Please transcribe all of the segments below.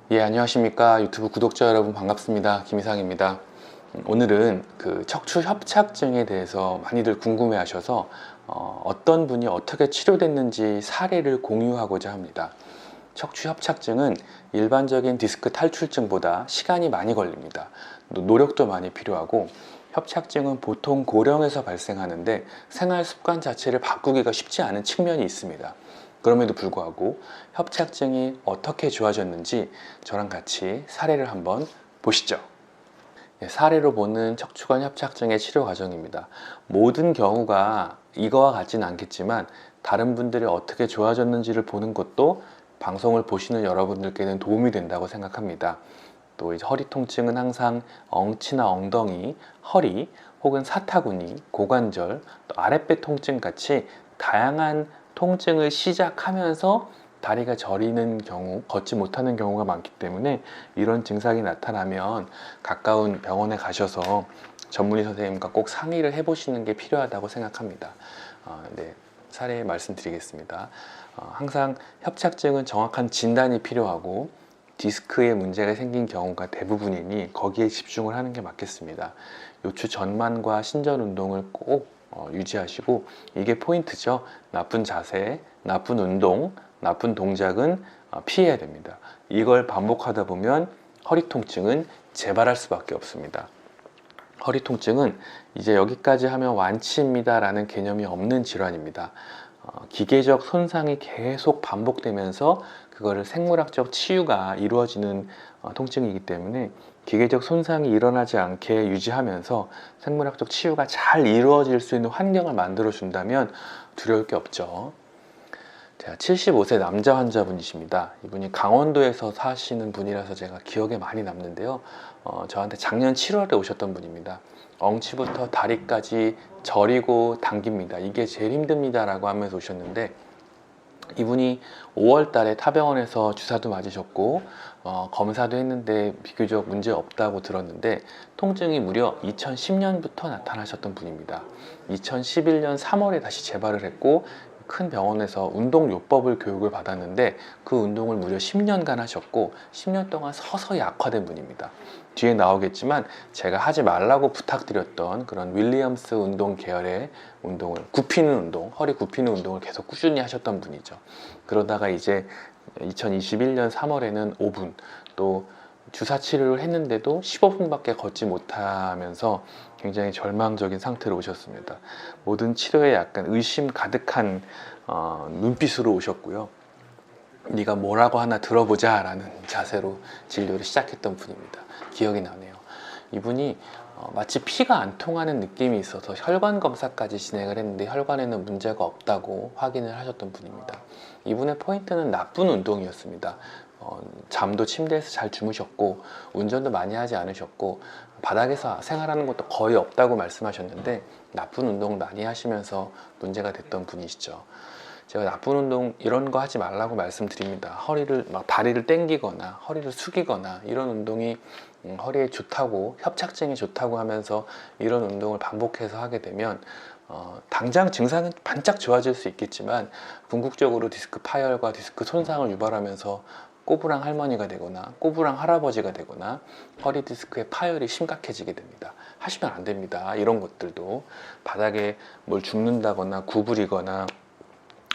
예, 안녕하십니까. 유튜브 구독자 여러분 반갑습니다. 김이상입니다. 오늘은 그 척추 협착증에 대해서 많이들 궁금해 하셔서 어떤 분이 어떻게 치료됐는지 사례를 공유하고자 합니다. 척추 협착증은 일반적인 디스크 탈출증보다 시간이 많이 걸립니다. 노력도 많이 필요하고, 협착증은 보통 고령에서 발생하는데 생활 습관 자체를 바꾸기가 쉽지 않은 측면이 있습니다. 그럼에도 불구하고 협착증이 어떻게 좋아졌는지 저랑 같이 사례를 한번 보시죠. 사례로 보는 척추관 협착증의 치료 과정입니다. 모든 경우가 이거와 같지는 않겠지만 다른 분들이 어떻게 좋아졌는지를 보는 것도 방송을 보시는 여러분들께는 도움이 된다고 생각합니다. 또 이제 허리 통증은 항상 엉치나 엉덩이, 허리 혹은 사타구니, 고관절, 또 아랫배 통증 같이 다양한 통증을 시작하면서 다리가 저리는 경우, 걷지 못하는 경우가 많기 때문에 이런 증상이 나타나면 가까운 병원에 가셔서 전문의 선생님과 꼭 상의를 해보시는 게 필요하다고 생각합니다. 네, 사례 말씀드리겠습니다. 항상 협착증은 정확한 진단이 필요하고 디스크에 문제가 생긴 경우가 대부분이니 거기에 집중을 하는 게 맞겠습니다. 요추 전만과 신전 운동을 꼭 유지하시고, 이게 포인트죠. 나쁜 자세, 나쁜 운동, 나쁜 동작은 피해야 됩니다. 이걸 반복하다 보면 허리 통증은 재발할 수밖에 없습니다. 허리 통증은 이제 여기까지 하면 완치입니다 라는 개념이 없는 질환입니다. 기계적 손상이 계속 반복되면서 그거를 생물학적 치유가 이루어지는 통증이기 때문에 기계적 손상이 일어나지 않게 유지하면서 생물학적 치유가 잘 이루어질 수 있는 환경을 만들어 준다면 두려울 게 없죠. 자, 75세 남자 환자분이십니다. 이분이 강원도에서 사시는 분이라서 제가 기억에 많이 남는데요. 저한테 작년 7월에 오셨던 분입니다. 엉치부터 다리까지 저리고 당깁니다. 이게 제일 힘듭니다 라고 하면서 오셨는데, 이분이 5월 달에 타병원에서 주사도 맞으셨고 검사도 했는데 비교적 문제 없다고 들었는데, 통증이 무려 2010년부터 나타나셨던 분입니다. 2011년 3월에 다시 재발을 했고 큰 병원에서 운동요법을 교육을 받았는데 그 운동을 무려 10년간 하셨고 10년 동안 서서히 악화된 분입니다. 뒤에 나오겠지만 제가 하지 말라고 부탁드렸던 그런 윌리엄스 운동 계열의 운동을, 굽히는 운동, 허리 굽히는 운동을 계속 꾸준히 하셨던 분이죠. 그러다가 이제 2021년 3월에는 5분, 또 주사 치료를 했는데도 15분밖에 걷지 못하면서 굉장히 절망적인 상태로 오셨습니다. 모든 치료에 약간 의심 가득한 눈빛으로 오셨고요. 네가 뭐라고 하나 들어보자 라는 자세로 진료를 시작했던 분입니다. 기억이 나네요. 이분이 마치 피가 안 통하는 느낌이 있어서 혈관 검사까지 진행을 했는데 혈관에는 문제가 없다고 확인을 하셨던 분입니다. 이분의 포인트는 나쁜 운동이었습니다. 잠도 침대에서 잘 주무셨고 운전도 많이 하지 않으셨고 바닥에서 생활하는 것도 거의 없다고 말씀하셨는데 나쁜 운동 많이 하시면서 문제가 됐던 분이시죠. 제가 나쁜 운동 이런 거 하지 말라고 말씀드립니다. 허리를 막 다리를 당기거나 허리를 숙이거나 이런 운동이 허리에 좋다고, 협착증이 좋다고 하면서 이런 운동을 반복해서 하게 되면 당장 증상은 반짝 좋아질 수 있겠지만 궁극적으로 디스크 파열과 디스크 손상을 유발하면서 꼬부랑 할머니가 되거나 꼬부랑 할아버지가 되거나 허리 디스크의 파열이 심각해지게 됩니다. 하시면 안 됩니다. 이런 것들도 바닥에 뭘 줍는다거나 구부리거나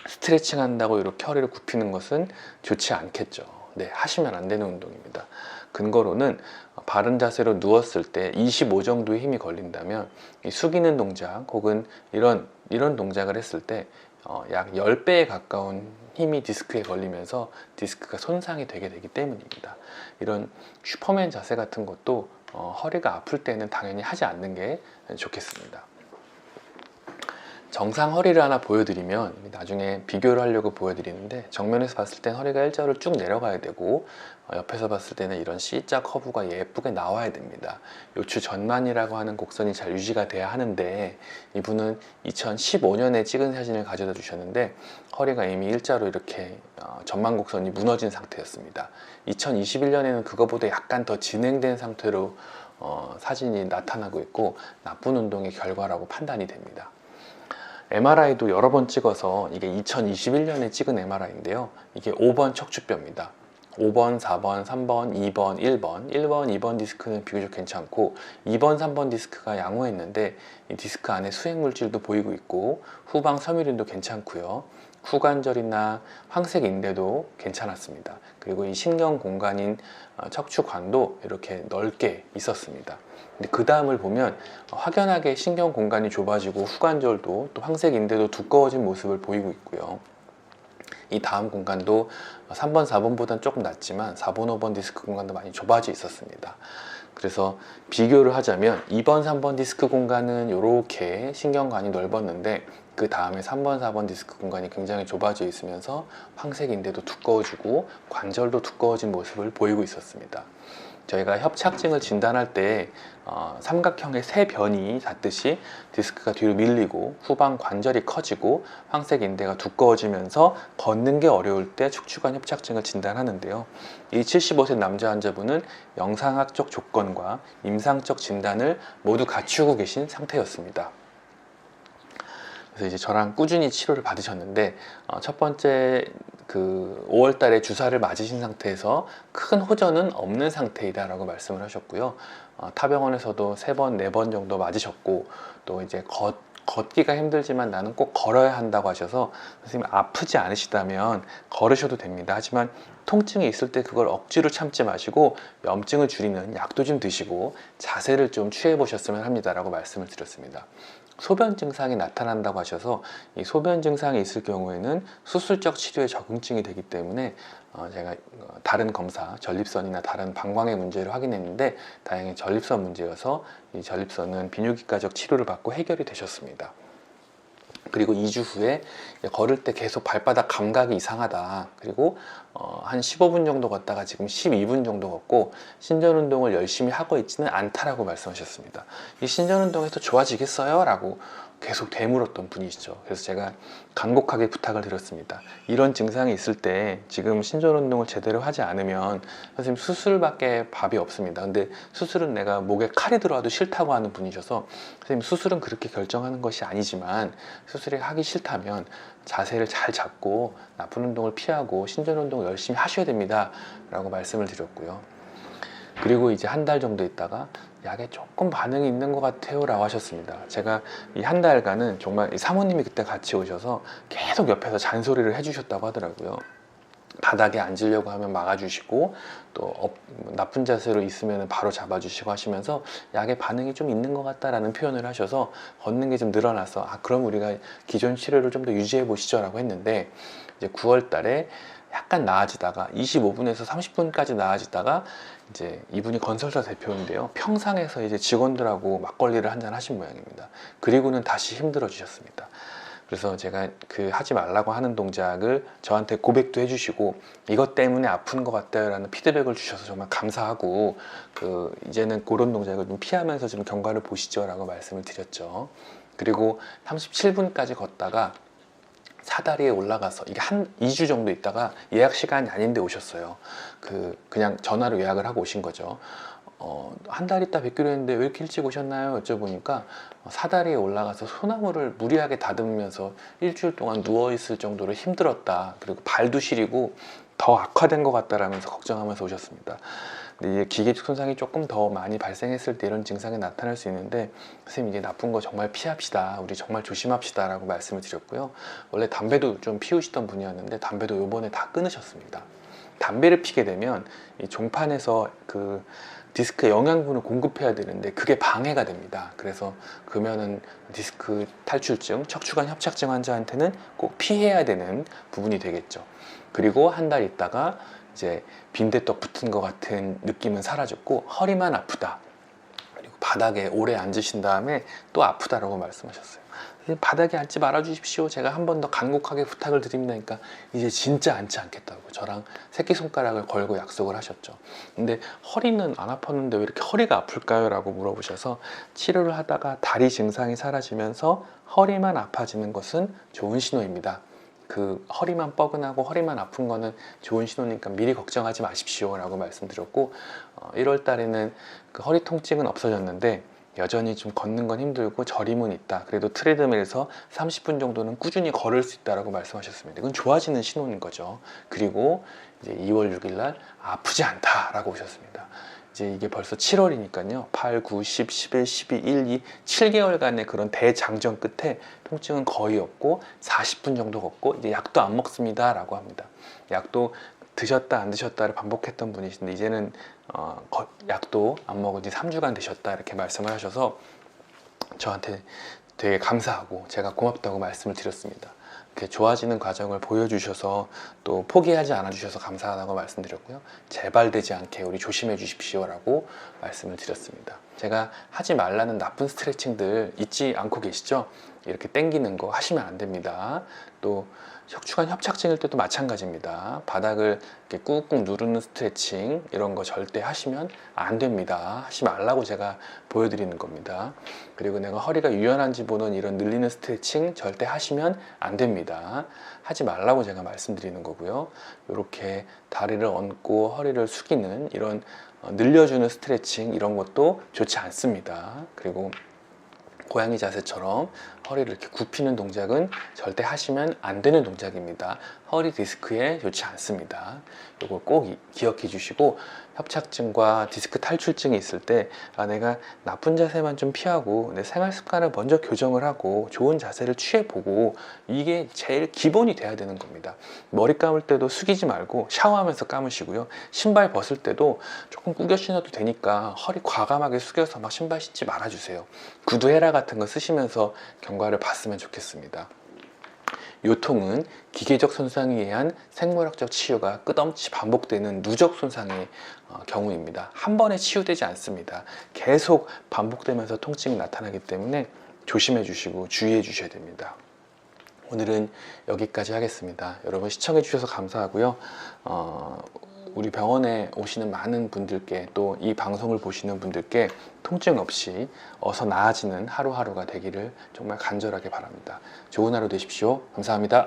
스트레칭 한다고 이렇게 허리를 굽히는 것은 좋지 않겠죠. 네, 하시면 안 되는 운동입니다. 근거로는 바른 자세로 누웠을 때 25 정도의 힘이 걸린다면 이 숙이는 동작 혹은 이런 동작을 했을 때 약 10배에 가까운 힘이 디스크에 걸리면서 디스크가 손상이 되기 때문입니다. 이런 슈퍼맨 자세 같은 것도 허리가 아플 때는 당연히 하지 않는 게 좋겠습니다. 정상 허리를 하나 보여드리면 나중에 비교를 하려고 보여드리는데, 정면에서 봤을 땐 허리가 일자로 쭉 내려가야 되고 옆에서 봤을 때는 이런 C자 커브가 예쁘게 나와야 됩니다. 요추 전만이라고 하는 곡선이 잘 유지가 돼야 하는데 이분은 2015년에 찍은 사진을 가져다 주셨는데 허리가 이미 일자로 이렇게 전만 곡선이 무너진 상태였습니다. 2021년에는 그거보다 약간 더 진행된 상태로 사진이 나타나고 있고 나쁜 운동의 결과라고 판단이 됩니다. MRI도 여러 번 찍어서 이게 2021년에 찍은 MRI인데요. 이게 5번 척추뼈입니다. 5번, 4번, 3번, 2번, 1번 2번 디스크는 비교적 괜찮고 2번, 3번 디스크가 양호했는데 이 디스크 안에 수액물질도 보이고 있고 후방 섬유륜도 괜찮고요. 후관절이나 황색 인대도 괜찮았습니다. 그리고 이 신경 공간인 척추관도 이렇게 넓게 있었습니다. 근데 그 다음을 보면 확연하게 신경 공간이 좁아지고 후관절도 또 황색 인대도 두꺼워진 모습을 보이고 있고요. 이 다음 공간도 3번, 4번보다는 조금 낮지만 4번, 5번 디스크 공간도 많이 좁아져 있었습니다. 그래서 비교를 하자면 2번, 3번 디스크 공간은 이렇게 신경관이 넓었는데 그 다음에 3번, 4번 디스크 공간이 굉장히 좁아져 있으면서 황색인대도 두꺼워지고 관절도 두꺼워진 모습을 보이고 있었습니다. 저희가 협착증을 진단할 때 삼각형의 세 변이 닿듯이 디스크가 뒤로 밀리고 후방 관절이 커지고 황색 인대가 두꺼워지면서 걷는 게 어려울 때 척추관 협착증을 진단하는데요. 이 75세 남자 환자분은 영상학적 조건과 임상적 진단을 모두 갖추고 계신 상태였습니다. 그래서 이제 저랑 꾸준히 치료를 받으셨는데 첫 번째 그 5월 달에 주사를 맞으신 상태에서 큰 호전은 없는 상태이다 라고 말씀을 하셨고요. 타병원에서도 3번, 4번 정도 맞으셨고 또 이제 걷기가 힘들지만 나는 꼭 걸어야 한다고 하셔서 선생님 아프지 않으시다면 걸으셔도 됩니다. 하지만 통증이 있을 때 그걸 억지로 참지 마시고 염증을 줄이는 약도 좀 드시고 자세를 좀 취해 보셨으면 합니다 라고 말씀을 드렸습니다. 소변 증상이 나타난다고 하셔서 이 소변 증상이 있을 경우에는 수술적 치료에 적응증이 되기 때문에 제가 다른 검사, 전립선이나 다른 방광의 문제를 확인했는데 다행히 전립선 문제여서 이 전립선은 비뇨기과적 치료를 받고 해결이 되셨습니다. 그리고 2주 후에 걸을 때 계속 발바닥 감각이 이상하다. 그리고 한 15분 정도 걷다가 지금 12분 정도 걷고 신전 운동을 열심히 하고 있지는 않다라고 말씀하셨습니다. 이 신전 운동에서 좋아지겠어요? 라고 계속 되물었던 분이시죠. 그래서 제가 간곡하게 부탁을 드렸습니다. 이런 증상이 있을 때 지금 신전 운동을 제대로 하지 않으면 선생님 수술밖에 답이 없습니다. 근데 수술은 내가 목에 칼이 들어와도 싫다고 하는 분이셔서 선생님 수술은 그렇게 결정하는 것이 아니지만 수술이 하기 싫다면 자세를 잘 잡고 나쁜 운동을 피하고 신전 운동을 열심히 하셔야 됩니다 라고 말씀을 드렸고요. 그리고 이제 한 달 정도 있다가 약에 조금 반응이 있는 것 같아요 라고 하셨습니다. 제가 이 한 달간은 정말 사모님이 그때 같이 오셔서 계속 옆에서 잔소리를 해주셨다고 하더라고요. 바닥에 앉으려고 하면 막아주시고 또 나쁜 자세로 있으면 바로 잡아주시고 하시면서 약에 반응이 좀 있는 것 같다라는 표현을 하셔서 걷는 게 좀 늘어나서 그럼 우리가 기존 치료를 좀 더 유지해 보시죠 라고 했는데 이제 9월 달에 약간 나아지다가 25분에서 30분까지 나아지다가 이제 이분이 건설사 대표인데요. 평상에서 이제 직원들하고 막걸리를 한잔 하신 모양입니다. 그리고는 다시 힘들어지셨습니다. 그래서 제가 그 하지 말라고 하는 동작을 저한테 고백도 해주시고 이것 때문에 아픈 것 같아요 라는 피드백을 주셔서 정말 감사하고 이제는 그런 동작을 좀 피하면서 좀 경과를 보시죠 라고 말씀을 드렸죠. 그리고 37분까지 걷다가 사다리에 올라가서 이게 한 2주 정도 있다가 예약 시간이 아닌데 오셨어요. 그냥 전화로 예약을 하고 오신 거죠. 한 달 있다 뵙기로 했는데 왜 이렇게 일찍 오셨나요? 여쭤보니까 사다리에 올라가서 소나무를 무리하게 다듬으면서 일주일 동안 누워있을 정도로 힘들었다. 그리고 발도 시리고 더 악화된 것 같다라면서 걱정하면서 오셨습니다. 근데 이게 기계적 손상이 조금 더 많이 발생했을 때 이런 증상이 나타날 수 있는데 선생님 이게 나쁜 거 정말 피합시다. 우리 정말 조심합시다 라고 말씀을 드렸고요. 원래 담배도 좀 피우시던 분이었는데 담배도 요번에 다 끊으셨습니다. 담배를 피게 되면 이 종판에서 디스크에 영양분을 공급해야 되는데 그게 방해가 됩니다. 그래서 그러면은 디스크 탈출증, 척추관 협착증 환자한테는 꼭 피해야 되는 부분이 되겠죠. 그리고 한 달 있다가 이제 빈대떡 붙은 것 같은 느낌은 사라졌고 허리만 아프다. 그리고 바닥에 오래 앉으신 다음에 또 아프다라고 말씀하셨어요. 바닥에 앉지 말아 주십시오. 제가 한 번 더 간곡하게 부탁을 드립니다. 이제 진짜 앉지 않겠다고 저랑 새끼손가락을 걸고 약속을 하셨죠. 근데 허리는 안 아팠는데 왜 이렇게 허리가 아플까요? 라고 물어보셔서 치료를 하다가 다리 증상이 사라지면서 허리만 아파지는 것은 좋은 신호입니다. 허리만 뻐근하고 허리만 아픈 거는 좋은 신호니까 미리 걱정하지 마십시오 라고 말씀드렸고 1월 달에는 허리 통증은 없어졌는데 여전히 좀 걷는 건 힘들고 저림은 있다. 그래도 트레드밀에서 30분 정도는 꾸준히 걸을 수 있다라고 말씀하셨습니다. 이건 좋아지는 신호인 거죠. 그리고 이제 2월 6일 날 아프지 않다라고 오셨습니다. 이제 이게 벌써 7월이니까요. 8, 9, 10, 11, 12, 1, 2, 7개월간의 그런 대장전 끝에 통증은 거의 없고 40분 정도 걷고 이제 약도 안 먹습니다라고 합니다. 약도 드셨다 안 드셨다를 반복했던 분이신데 이제는 약도 안 먹은 지 3주간 되셨다 이렇게 말씀을 하셔서 저한테 되게 감사하고 제가 고맙다고 말씀을 드렸습니다. 이렇게 좋아지는 과정을 보여주셔서 또 포기하지 않아 주셔서 감사하다고 말씀드렸고요. 재발되지 않게 우리 조심해 주십시오 라고 말씀을 드렸습니다. 제가 하지 말라는 나쁜 스트레칭들 잊지 않고 계시죠? 이렇게 당기는 거 하시면 안 됩니다. 또 척추관 협착증일 때도 마찬가지입니다. 바닥을 이렇게 꾹꾹 누르는 스트레칭 이런 거 절대 하시면 안 됩니다. 하지 말라고 제가 보여드리는 겁니다. 그리고 내가 허리가 유연한지 보는 이런 늘리는 스트레칭 절대 하시면 안 됩니다. 하지 말라고 제가 말씀드리는 거고요. 이렇게 다리를 얹고 허리를 숙이는 이런 늘려주는 스트레칭 이런 것도 좋지 않습니다. 그리고 고양이 자세처럼 허리를 이렇게 굽히는 동작은 절대 하시면 안 되는 동작입니다. 허리 디스크에 좋지 않습니다. 이걸 꼭 기억해 주시고 협착증과 디스크 탈출증이 있을 때 내가 나쁜 자세만 좀 피하고 내 생활 습관을 먼저 교정을 하고 좋은 자세를 취해보고 이게 제일 기본이 돼야 되는 겁니다. 머리 감을 때도 숙이지 말고 샤워하면서 감으시고요. 신발 벗을 때도 조금 구겨 신어도 되니까 허리 과감하게 숙여서 막 신발 신지 말아주세요. 구두 헤라 같은 거 쓰시면서 경과를 봤으면 좋겠습니다. 요통은 기계적 손상에 의한 생물학적 치유가 끝없이 반복되는 누적 손상의 경우입니다. 한 번에 치유되지 않습니다. 계속 반복되면서 통증이 나타나기 때문에 조심해 주시고 주의해 주셔야 됩니다. 오늘은 여기까지 하겠습니다. 여러분 시청해 주셔서 감사하고요. 우리 병원에 오시는 많은 분들께 또 이 방송을 보시는 분들께 통증 없이 어서 나아지는 하루하루가 되기를 정말 간절하게 바랍니다. 좋은 하루 되십시오. 감사합니다.